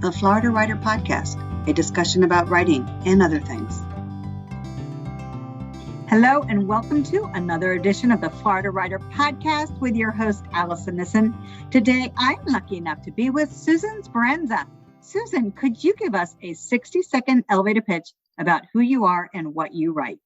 the Florida Writer Podcast, a discussion about writing and other things. Hello, and welcome to another edition of the Florida Writer Podcast with your host, Alison Nissen. Today, I'm lucky enough to be with Susan Speranza. Susan, could you give us a 60-second elevator pitch about who you are and what you write?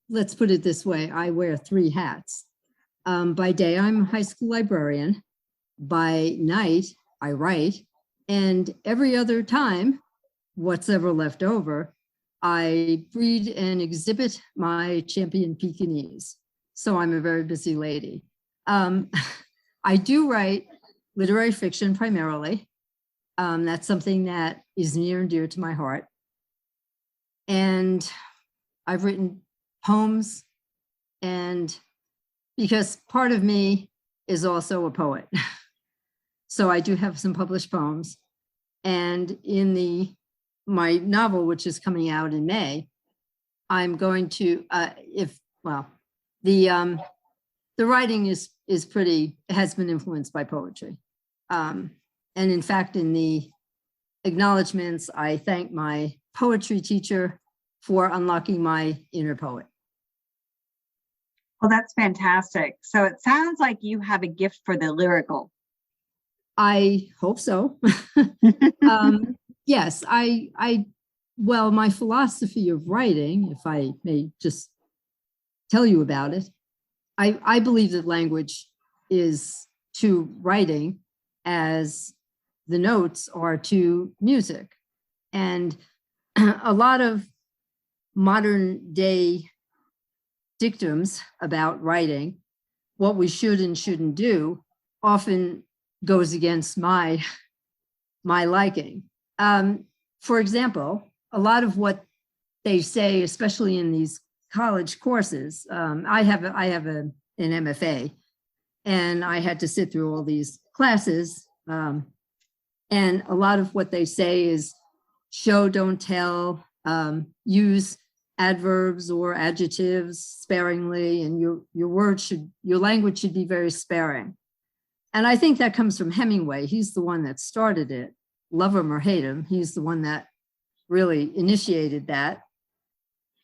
Let's put it this way. I wear three hats. By day, I'm a high school librarian. By night, I write. And every other time, what's ever left over, I breed and exhibit my champion Pekingese. So I'm a very busy lady. I do write literary fiction primarily. That's something that is near and dear to my heart. And I've written poems, and because part of me is also a poet. So I do have some published poems. And in my novel, which is coming out in May, I'm going to, the writing is pretty, has been influenced by poetry. And in fact, in the acknowledgements, I thank my poetry teacher for unlocking my inner poet. Well, that's fantastic. So it sounds like you have a gift for the lyrical. I hope so. Yes, well, my philosophy of writing, if I may just tell you about it, I believe that language is to writing as the notes are to music. And a lot of modern day dictums about writing, what we should and shouldn't do, often goes against my liking. For example, a lot of what they say, especially in these college courses, I have an MFA, and I had to sit through all these classes. And a lot of what they say is show, don't tell, use adverbs or adjectives sparingly, and your language should be very sparing. And I think that comes from Hemingway. He's the one that started it. Love him or hate him, he's the one that really initiated that.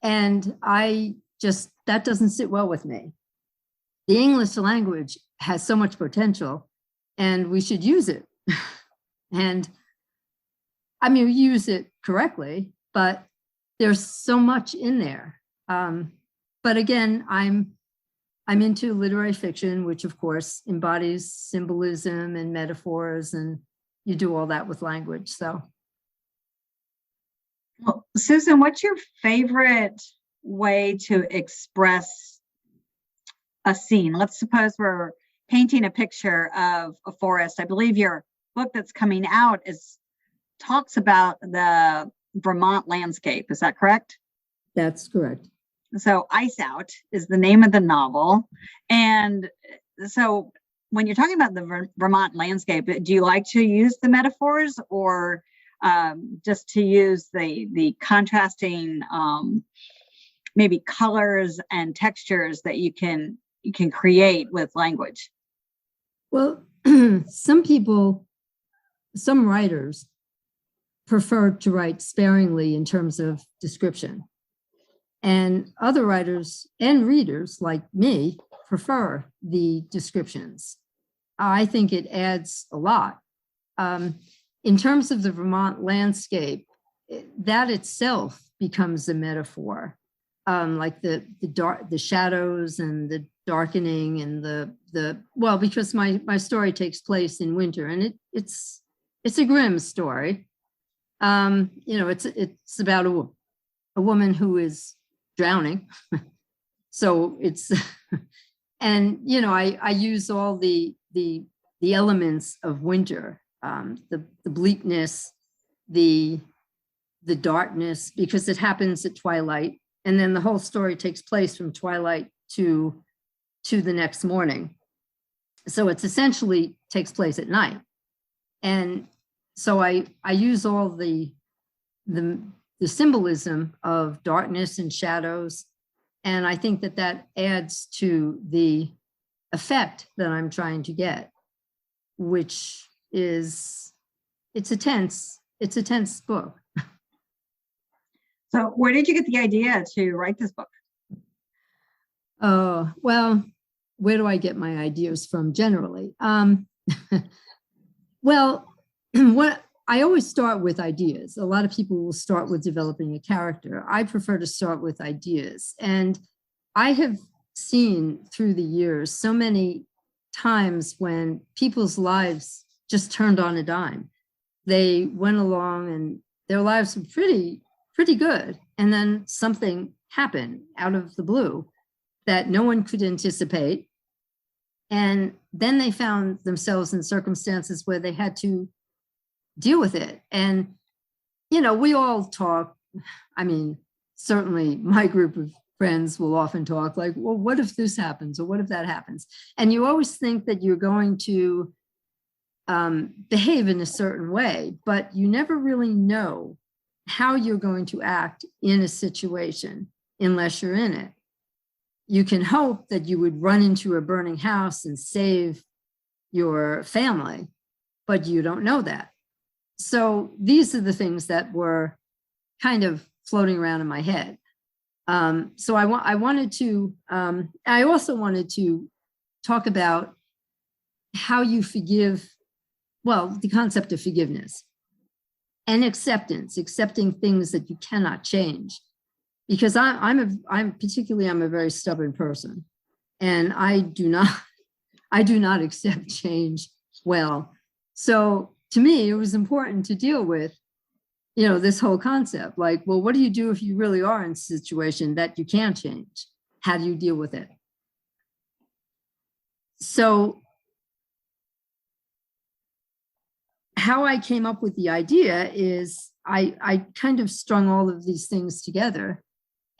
And that doesn't sit well with me. The English language has so much potential, and we should use it. And I mean, we use it correctly, but there's so much in there. But again, I'm into literary fiction, which of course embodies symbolism and metaphors, and you do all that with language. So, well, Susan, what's your favorite way to express a scene? Let's suppose we're painting a picture of a forest. I believe your book that's coming out talks about the Vermont landscape. Is that correct? That's correct. So Ice Out is the name of the novel. And so when you're talking about the Vermont landscape, do you like to use the metaphors, or just to use the contrasting maybe colors and textures that you can create with language? Well, some writers prefer to write sparingly in terms of description. And other writers and readers like me prefer the descriptions. I think it adds a lot. In terms of the Vermont landscape, that itself becomes a metaphor, like the shadows and the darkening and because my story takes place in winter, and it's a grim story. It's about a woman who is drowning. So it's, and, I use all the elements of winter, the bleakness, the darkness, because it happens at twilight. And then the whole story takes place from twilight to the next morning. So it's essentially takes place at night. And so I use all the symbolism of darkness and shadows. And I think that adds to the effect that I'm trying to get, which is, it's a tense a tense book. So where did you get the idea to write this book? Oh, well, where do I get my ideas from generally? Well, what I always start with ideas. A lot of people will start with developing a character. I prefer to start with ideas. And I have seen through the years so many times when people's lives just turned on a dime. They went along and their lives were pretty good. And then something happened out of the blue that no one could anticipate. And then they found themselves in circumstances where they had to deal with it. And, you know, we all talk. I mean, certainly my group of friends will often talk like, well, what if this happens? Or what if that happens? And you always think that you're going to behave in a certain way, but you never really know how you're going to act in a situation unless you're in it. You can hope that you would run into a burning house and save your family, but you don't know that. So these are the things that were kind of floating around in my head. So I wanted to, I also wanted to talk about how you forgive, well, the concept of forgiveness and acceptance, accepting things that you cannot change. Because I'm a very stubborn person, and I do not accept change well. So to me, it was important to deal with, you know, this whole concept, like, well, what do you do if you really are in a situation that you can't change? How do you deal with it? So how I came up with the idea is I kind of strung all of these things together.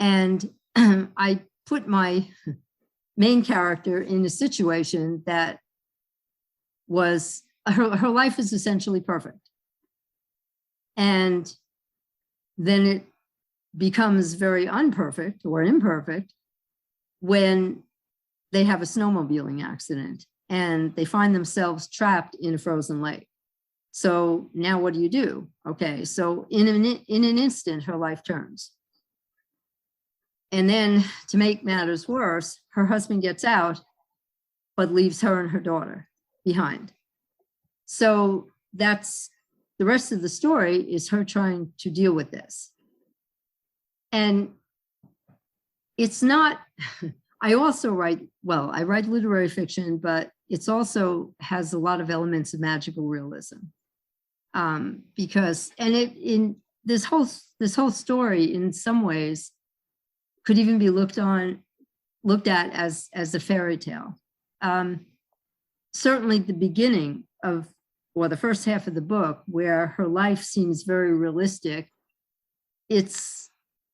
And I put my main character in a situation that was, her life is essentially perfect. And then it becomes very unperfect or imperfect when they have a snowmobiling accident and they find themselves trapped in a frozen lake. So now what do you do? Okay, so in an instant, her life turns. And then to make matters worse, her husband gets out, but leaves her and her daughter behind. So that's the rest of the story, is her trying to deal with this. And it's not, I also write, well, I write literary fiction, but it's also has a lot of elements of magical realism. Because, and it, in this whole story in some ways could even be looked at as a fairy tale. Certainly the beginning of, or the first half of the book, where her life seems very realistic, it's,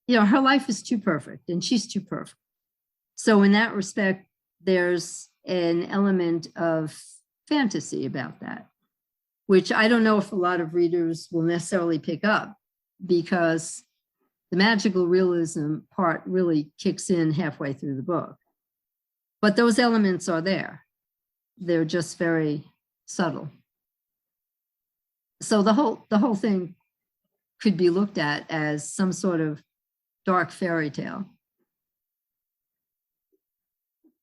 you know, her life is too perfect and she's too perfect. So in that respect, there's an element of fantasy about that, which I don't know if a lot of readers will necessarily pick up, because the magical realism part really kicks in halfway through the book. But those elements are there. They're just very subtle. So the whole thing could be looked at as some sort of dark fairy tale.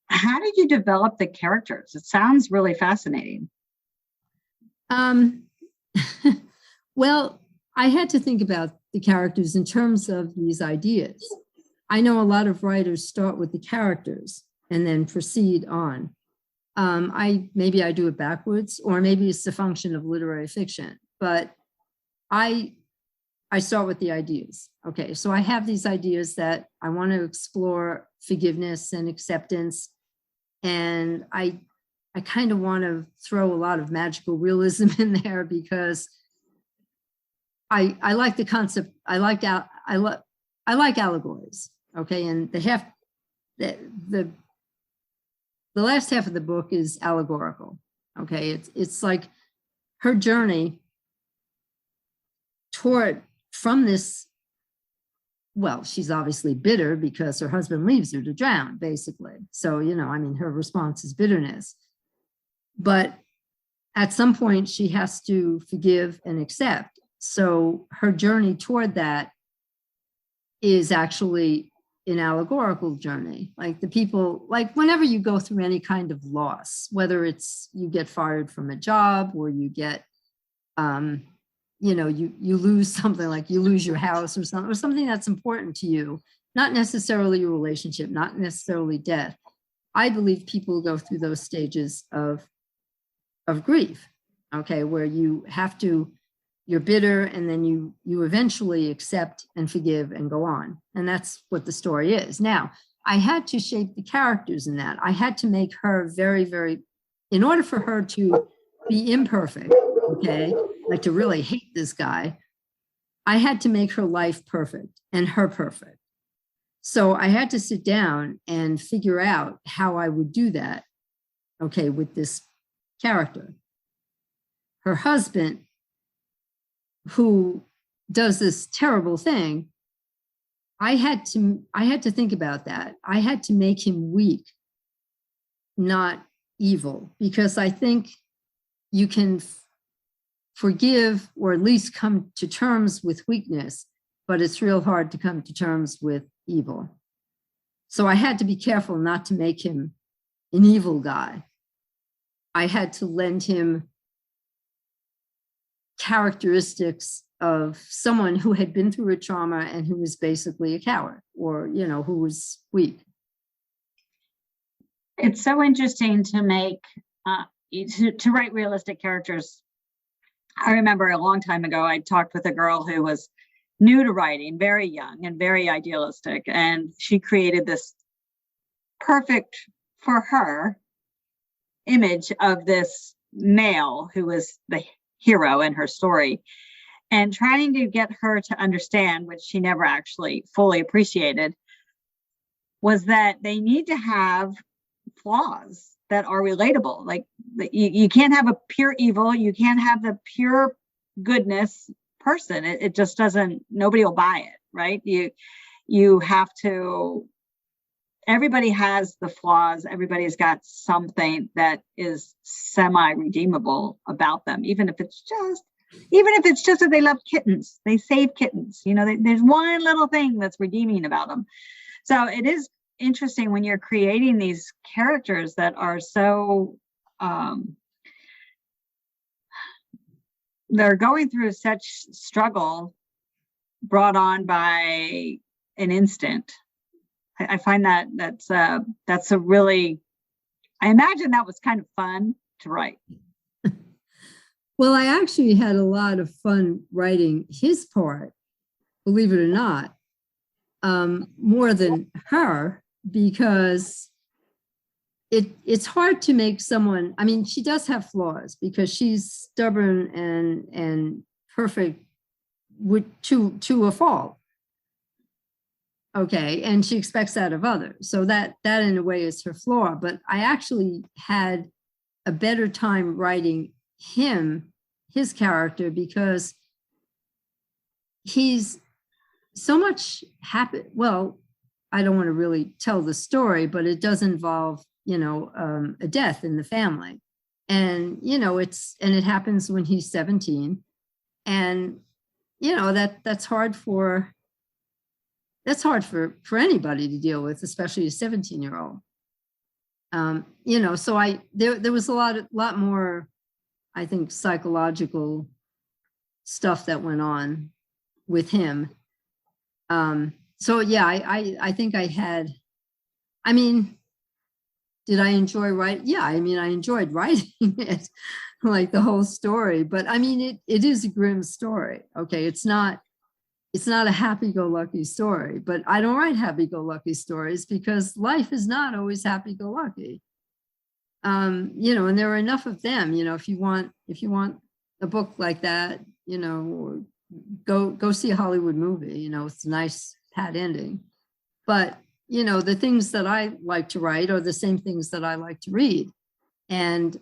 How did you develop the characters? It sounds really fascinating. Well, I had to think about the characters in terms of these ideas. I know a lot of writers start with the characters and then proceed on. Maybe I do it backwards, or maybe it's a function of literary fiction, but I start with the ideas. Okay, so I have these ideas that I want to explore forgiveness and acceptance, and I kind of want to throw a lot of magical realism in there, because I like the concept. I like allegories. Okay, and the last half of the book is allegorical. Okay, it's like her journey from this. Well, she's obviously bitter because her husband leaves her to drown, basically. So, you know, I mean, her response is bitterness. But at some point, she has to forgive and accept. So her journey toward that is actually an allegorical journey. Like the people, like whenever you go through any kind of loss, whether it's you get fired from a job or you get, you lose something, like you lose your house or something that's important to you, not necessarily your relationship, not necessarily death. I believe people go through those stages of grief, okay, where you have to, you're bitter, and then you eventually accept and forgive and go on. And that's what the story is. Now, I had to shape the characters in that. I had to make her very, very, in order for her to be imperfect, okay, like to really hate this guy, I had to make her life perfect and her perfect. So I had to sit down and figure out how I would do that, okay, with this character. Her husband, who does this terrible thing, I had to think about that. I had to make him weak, not evil, because I think you can forgive or at least come to terms with weakness, but it's real hard to come to terms with evil. So I had to be careful not to make him an evil guy. I had to lend him characteristics of someone who had been through a trauma and who was basically a coward, or, who was weak. It's so interesting to make, to write realistic characters. I remember a long time ago, I talked with a girl who was new to writing, very young and very idealistic. And she created this perfect for her image of this male who was the hero in her story, and trying to get her to understand, which she never actually fully appreciated, was that they need to have flaws that are relatable. Like you can't have a pure evil, you can't have the pure goodness person. It just doesn't, nobody will buy it, right? You have to, everybody has the flaws, everybody's got something that is semi-redeemable about them, even if it's just that they love kittens, they save kittens, there's one little thing that's redeeming about them. So it is interesting when you're creating these characters that are so they're going through such struggle brought on by an instant. I find that's a really, I imagine that was kind of fun to write. Well, I actually had a lot of fun writing his part, believe it or not, more than her, because it's hard to make someone, I mean, she does have flaws because she's stubborn and perfect to a fault. Okay, and she expects that of others. So that in a way is her flaw. But I actually had a better time writing his character, because he's so much happy. Well, I don't want to really tell the story, but it does involve, a death in the family. And, it happens when he's 17. And, that's hard for anybody to deal with, especially a 17-year-old. So there was a lot more, I think, psychological stuff that went on with him. So yeah, I think I had, I mean, did I enjoy writing? Yeah, I mean, I enjoyed writing it, like the whole story, but I mean, it is a grim story. Okay. It's not a happy-go-lucky story, but I don't write happy-go-lucky stories because life is not always happy-go-lucky. And there are enough of them, if you want a book like that, go see a Hollywood movie, it's a nice pat ending. But, the things that I like to write are the same things that I like to read. And,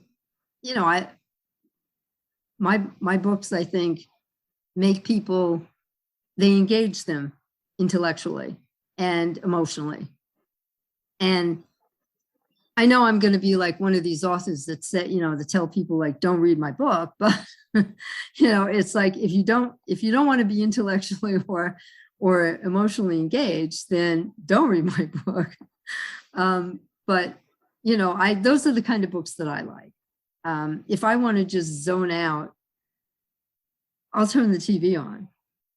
my books, I think, make people, they engage them intellectually and emotionally. And I know I'm going to be like one of these authors that say, that tell people like, don't read my book, but it's like, if you don't want to be intellectually or emotionally engaged, then don't read my book. But those are the kind of books that I like. If I want to just zone out, I'll turn the TV on.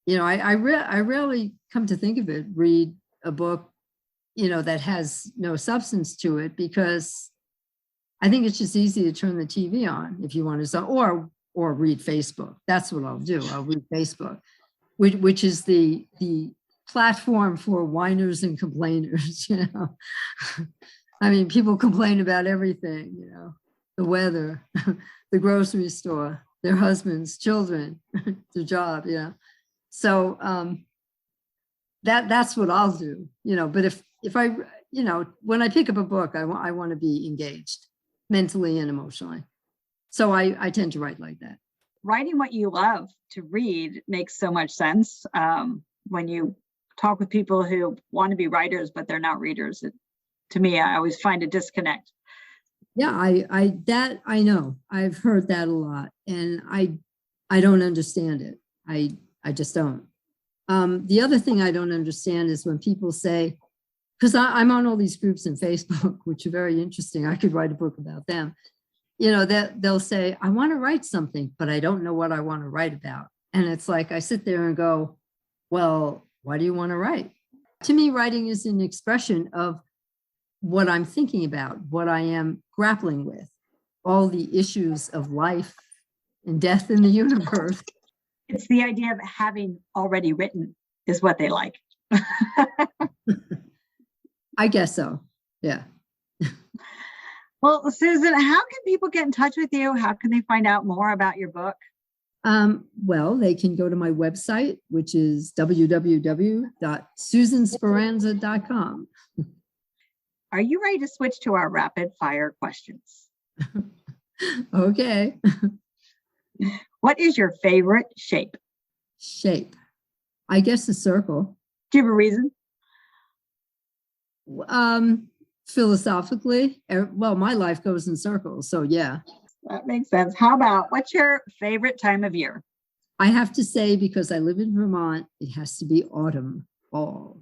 I rarely, come to think of it, read a book, that has no substance to it, because I think it's just easy to turn the TV on if you want to, or read Facebook. That's what I'll do. I'll read Facebook, which is the platform for whiners and complainers. I mean, people complain about everything, the weather, the grocery store, their husbands, children, their job, So that's what I'll do, but if I, when I pick up a book, I want to be engaged mentally and emotionally. So I tend to write like that. Writing what you love to read makes so much sense. When you talk with people who want to be writers, but they're not readers, to me, I always find a disconnect. Yeah, I know. I've heard that a lot, and I don't understand it. I just don't. The other thing I don't understand is when people say, because I'm on all these groups in Facebook, which are very interesting. I could write a book about them. That they'll say, I want to write something, but I don't know what I want to write about. And it's like, I sit there and go, well, why do you want to write? To me, writing is an expression of what I'm thinking about, what I am grappling with, all the issues of life and death in the universe. It's the idea of having already written is what they like. I guess so. Yeah. Well, Susan, how can people get in touch with you? How can they find out more about your book? Well, they can go to my website, which is www.susansperanza.com. Are you ready to switch to our rapid fire questions? Okay. What is your favorite shape? Shape. I guess a circle. Do you have a reason? Philosophically, well, my life goes in circles, so yeah. That makes sense. How about, what's your favorite time of year? I have to say, because I live in Vermont, it has to be autumn, fall.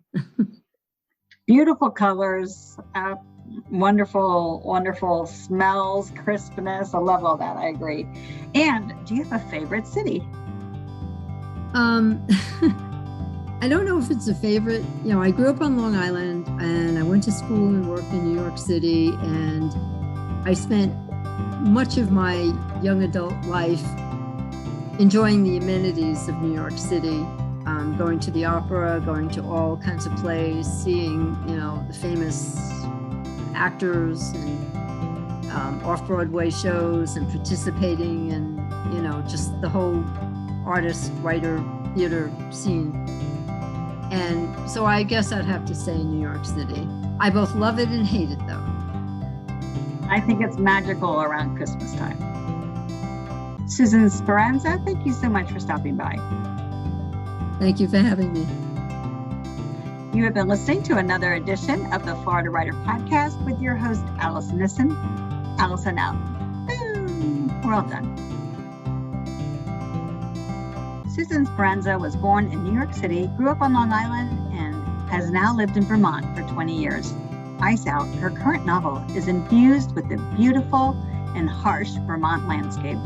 Beautiful colors, wonderful, wonderful smells, crispness. I love all that. I agree. And do you have a favorite city? I don't know if it's a favorite. I grew up on Long Island, and I went to school and worked in New York City, and I spent much of my young adult life enjoying the amenities of New York City, going to the opera, going to all kinds of plays, seeing, the famous actors and off-Broadway shows, and participating in, just the whole artist, writer, theater scene. And so I guess I'd have to say New York City. I both love it and hate it, though. I think it's magical around Christmas time. Susan Speranza, thank you so much for stopping by. Thank you for having me. You have been listening to another edition of the Florida Writer Podcast with your host, Alison Nissen. Alison out. Boom. We're all done. Susan Speranza was born in New York City, grew up on Long Island, and has now lived in Vermont for 20 years. Ice Out, her current novel, is infused with the beautiful and harsh Vermont landscape.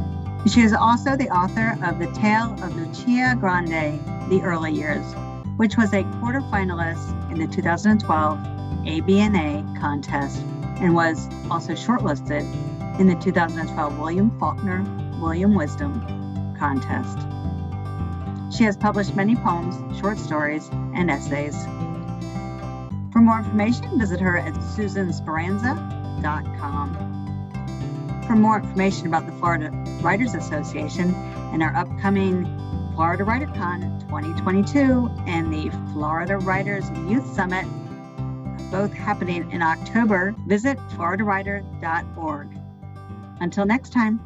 She is also the author of The Tale of Lucia Grande, The Early Years, which was a quarterfinalist in the 2012 ABNA contest and was also shortlisted in the 2012 William Faulkner William Wisdom contest. She has published many poems, short stories, and essays. For more information, visit her at susansperanza.com. For more information about the Florida Writers Association and our upcoming Florida WriterCon 2022 and the Florida Writers Youth Summit, both happening in October, visit floridawriter.org. Until next time.